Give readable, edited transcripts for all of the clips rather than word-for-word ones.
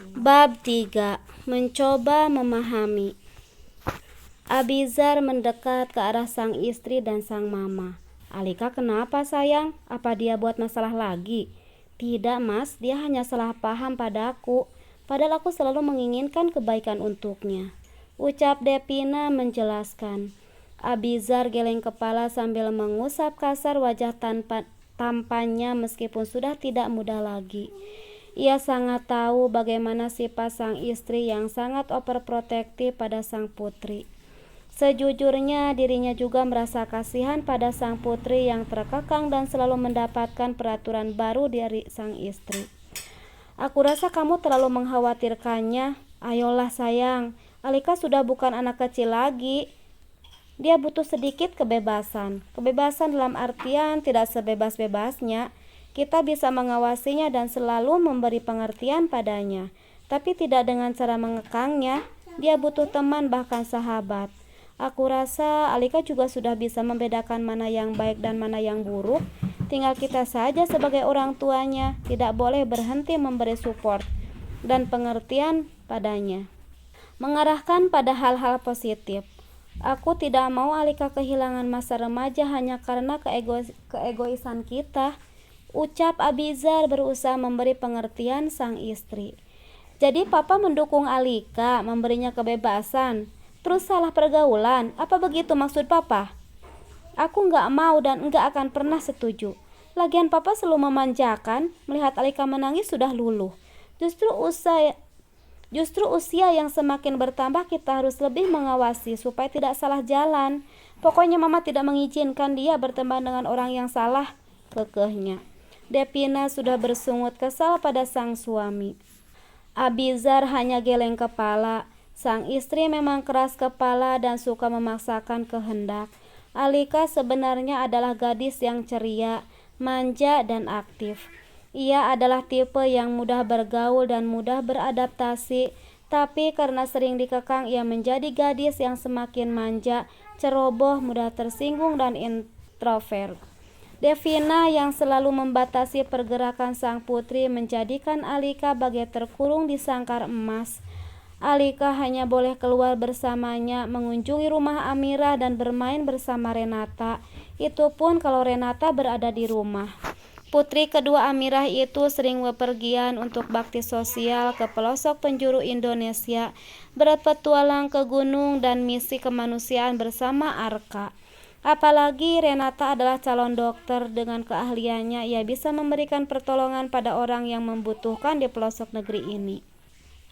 Bab 3. Mencoba memahami. Abizar mendekat ke arah sang istri dan sang mama. "Alika, kenapa sayang? Apa dia buat masalah lagi?" "Tidak mas, dia hanya salah paham padaku. Padahal aku selalu menginginkan kebaikan untuknya," ucap Devina menjelaskan. Abizar geleng kepala sambil mengusap kasar wajah tampannya meskipun sudah tidak muda lagi. Ia sangat tahu bagaimana sifat sang istri yang sangat overprotektif pada sang putri. Sejujurnya dirinya juga merasa kasihan pada sang putri yang terkekang dan selalu mendapatkan peraturan baru dari sang istri. "Aku rasa kamu terlalu mengkhawatirkannya. Ayolah sayang, Alika sudah bukan anak kecil lagi. Dia butuh sedikit kebebasan. Kebebasan dalam artian tidak sebebas-bebasnya. Kita bisa mengawasinya dan selalu memberi pengertian padanya, tapi tidak dengan cara mengekangnya. Dia butuh teman, bahkan sahabat. Aku rasa Alika juga sudah bisa membedakan mana yang baik dan mana yang buruk. Tinggal kita saja sebagai orang tuanya tidak boleh berhenti memberi support dan pengertian padanya, mengarahkan pada hal-hal positif. Aku tidak mau Alika kehilangan masa remaja hanya karena keegoisan kita," ucap Abizar berusaha memberi pengertian sang istri. "Jadi papa mendukung Alika, memberinya kebebasan, terus salah pergaulan, apa begitu maksud papa?" "Aku nggak mau dan nggak akan pernah setuju. Lagian papa selalu memanjakan, melihat Alika menangis sudah luluh. Justru usia yang semakin bertambah kita harus lebih mengawasi supaya tidak salah jalan. Pokoknya mama tidak mengizinkan dia berteman dengan orang yang salah," kekehnya. Devina sudah bersungut kesal pada sang suami. Abizar hanya geleng kepala. Sang istri memang keras kepala dan suka memaksakan kehendak. Alika sebenarnya adalah gadis yang ceria, manja, dan aktif. Ia adalah tipe yang mudah bergaul dan mudah beradaptasi, tapi karena sering dikekang ia menjadi gadis yang semakin manja, ceroboh, mudah tersinggung, dan introvert. Devina yang selalu membatasi pergerakan sang putri menjadikan Alika bagai terkurung di sangkar emas. Alika hanya boleh keluar bersamanya, mengunjungi rumah Amira dan bermain bersama Renata. Itu pun kalau Renata berada di rumah. Putri kedua Amirah itu sering bepergian untuk bakti sosial ke pelosok penjuru Indonesia, berpetualang ke gunung dan misi kemanusiaan bersama Arka. Apalagi Renata adalah calon dokter. Dengan keahliannya ia bisa memberikan pertolongan pada orang yang membutuhkan di pelosok negeri ini.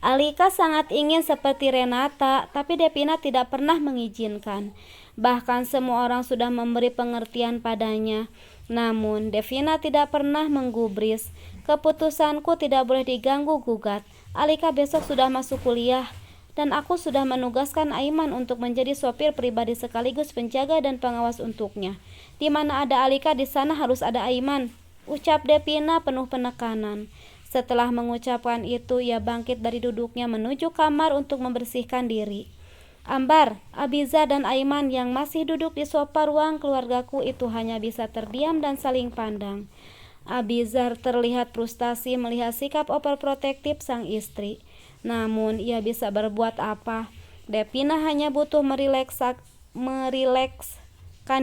Alika sangat ingin seperti Renata, tapi Devina tidak pernah mengizinkan. Bahkan semua orang sudah memberi pengertian padanya. Namun Devina tidak pernah menggubris. "Keputusanku tidak boleh diganggu gugat. Alika besok sudah masuk kuliah, dan aku sudah menugaskan Aiman untuk menjadi sopir pribadi sekaligus penjaga dan pengawas untuknya. Di mana ada Alika, di sana harus ada Aiman," ucap Devina penuh penekanan. Setelah mengucapkan itu, ia bangkit dari duduknya menuju kamar untuk membersihkan diri. Ambar, Abizar, dan Aiman yang masih duduk di sofa ruang keluargaku itu hanya bisa terdiam dan saling pandang. Abizar terlihat frustasi melihat sikap overprotektif sang istri. Namun ia bisa berbuat apa? Devina hanya butuh merilekskan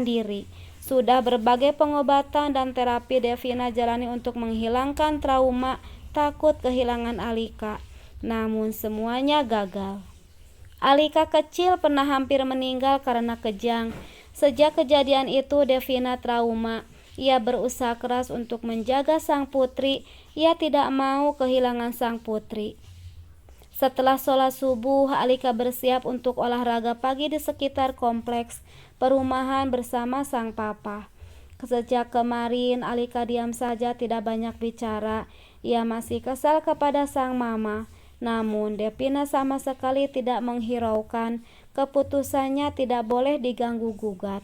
diri. Sudah berbagai pengobatan dan terapi Devina jalani untuk menghilangkan trauma takut kehilangan Alika. Namun semuanya gagal. Alika kecil pernah hampir meninggal karena kejang. Sejak kejadian itu Devina trauma. Ia berusaha keras untuk menjaga sang putri. Ia tidak mau kehilangan sang putri. Setelah sholat subuh, Alika bersiap untuk olahraga pagi di sekitar kompleks perumahan bersama sang papa. Sejak kemarin, Alika diam saja, tidak banyak bicara. Ia masih kesal kepada sang mama. Namun, Devina sama sekali tidak menghiraukan. Keputusannya tidak boleh diganggu-gugat.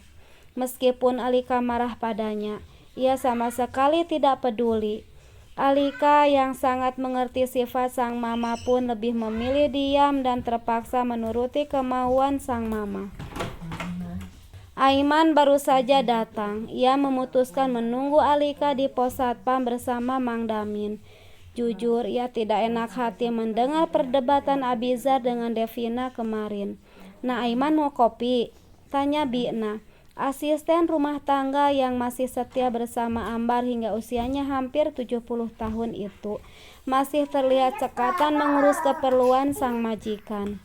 Meskipun Alika marah padanya, ia sama sekali tidak peduli. Alika yang sangat mengerti sifat sang mama pun lebih memilih diam dan terpaksa menuruti kemauan sang mama. Aiman baru saja datang. Ia memutuskan menunggu Alika di pos satpam bersama Mang Damin. Jujur, ia tidak enak hati mendengar perdebatan Abizar dengan Devina kemarin. "Nah, Aiman mau kopi?" tanya Bina, asisten rumah tangga yang masih setia bersama Ambar hingga usianya hampir 70 tahun itu. Masih terlihat cekatan mengurus keperluan sang majikan.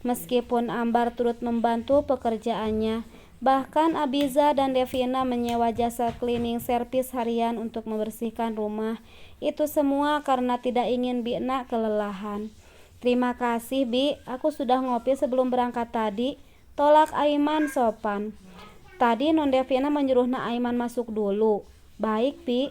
Meskipun Ambar turut membantu pekerjaannya, bahkan Abiza dan Devina menyewa jasa cleaning service harian untuk membersihkan rumah. Itu semua karena tidak ingin Bina kelelahan. "Terima kasih, Bi. Aku sudah ngopi sebelum berangkat tadi," tolak Aiman sopan. "Tadi Non Devina menyuruh Na Aiman masuk dulu." "Baik, Bi."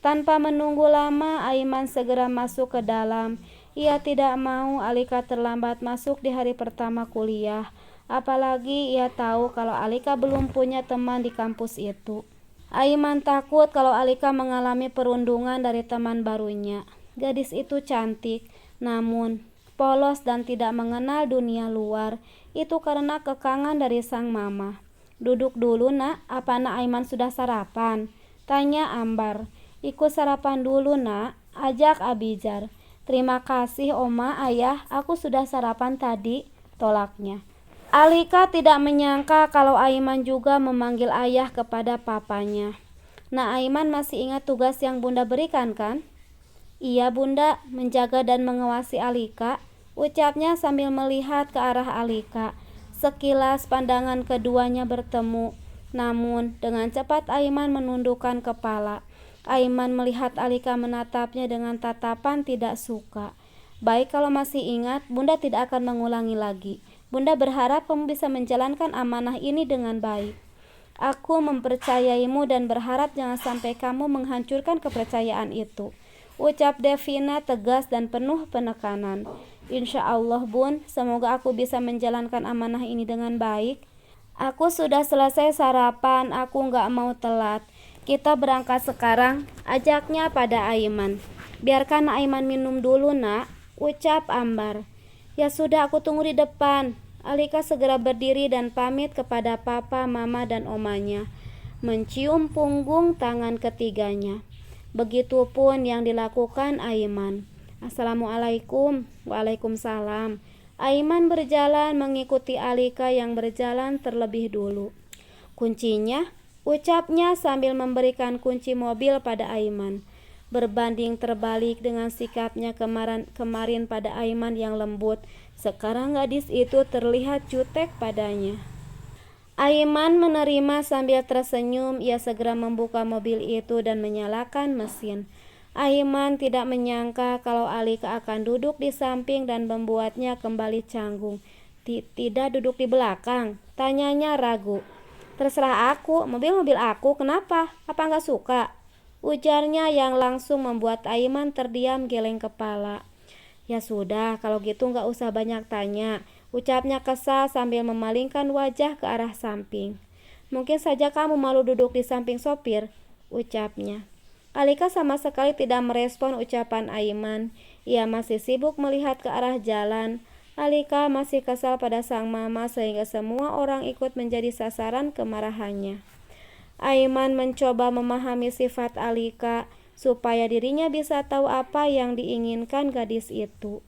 Tanpa menunggu lama, Aiman segera masuk ke dalam. Ia tidak mau Alika terlambat masuk di hari pertama kuliah. Apalagi ia tahu kalau Alika belum punya teman di kampus itu. Aiman takut kalau Alika mengalami perundungan dari teman barunya. Gadis itu cantik, namun polos dan tidak mengenal dunia luar. Itu karena kekangan dari sang mama. "Duduk dulu, Nak. Apa Nak Aiman sudah sarapan?" tanya Ambar. "Ikut sarapan dulu, Nak," ajak Abizar. "Terima kasih, Oma, Ayah. Aku sudah sarapan tadi," tolaknya. Alika tidak menyangka kalau Aiman juga memanggil ayah kepada papanya. "Nah, Aiman masih ingat tugas yang Bunda berikan, kan?" "Iya, Bunda, menjaga dan mengawasi Alika," ucapnya sambil melihat ke arah Alika. Sekilas pandangan keduanya bertemu, namun dengan cepat Aiman menundukkan kepala. Aiman melihat Alika menatapnya dengan tatapan tidak suka. "Baik, kalau masih ingat, Bunda tidak akan mengulangi lagi. Bunda berharap kamu bisa menjalankan amanah ini dengan baik. Aku mempercayaimu dan berharap jangan sampai kamu menghancurkan kepercayaan itu," ucap Devina tegas dan penuh penekanan. "Insya Allah, Bun, semoga aku bisa menjalankan amanah ini dengan baik." "Aku sudah selesai sarapan, aku nggak mau telat. Kita berangkat sekarang," ajaknya pada Aiman. "Biarkan Aiman minum dulu, Nak," ucap Ambar. "Ya sudah, aku tunggu di depan." Alika segera berdiri dan pamit kepada papa, mama, dan omanya, mencium punggung tangan ketiganya. Begitupun yang dilakukan Aiman. "Assalamualaikum." "Waalaikumsalam." Aiman berjalan mengikuti Alika yang berjalan terlebih dulu. "Kuncinya?" ucapnya sambil memberikan kunci mobil pada Aiman. Berbanding terbalik dengan sikapnya kemarin pada Aiman yang lembut, sekarang gadis itu terlihat jutek padanya. Aiman menerima sambil tersenyum. Ia segera membuka mobil itu dan menyalakan mesin. Aiman tidak menyangka kalau Alika akan duduk di samping dan membuatnya kembali canggung. "Tidak duduk di belakang?" tanyanya ragu. "Terserah aku, mobil aku, kenapa? Apa nggak suka?" ujarnya yang langsung membuat Aiman terdiam geleng kepala. "Ya sudah, kalau gitu nggak usah banyak tanya," ucapnya kesal sambil memalingkan wajah ke arah samping. "Mungkin saja kamu malu duduk di samping sopir," ucapnya. Alika sama sekali tidak merespon ucapan Aiman. Ia masih sibuk melihat ke arah jalan. Alika masih kesal pada sang mama sehingga semua orang ikut menjadi sasaran kemarahannya. Aiman mencoba memahami sifat Alika supaya dirinya bisa tahu apa yang diinginkan gadis itu.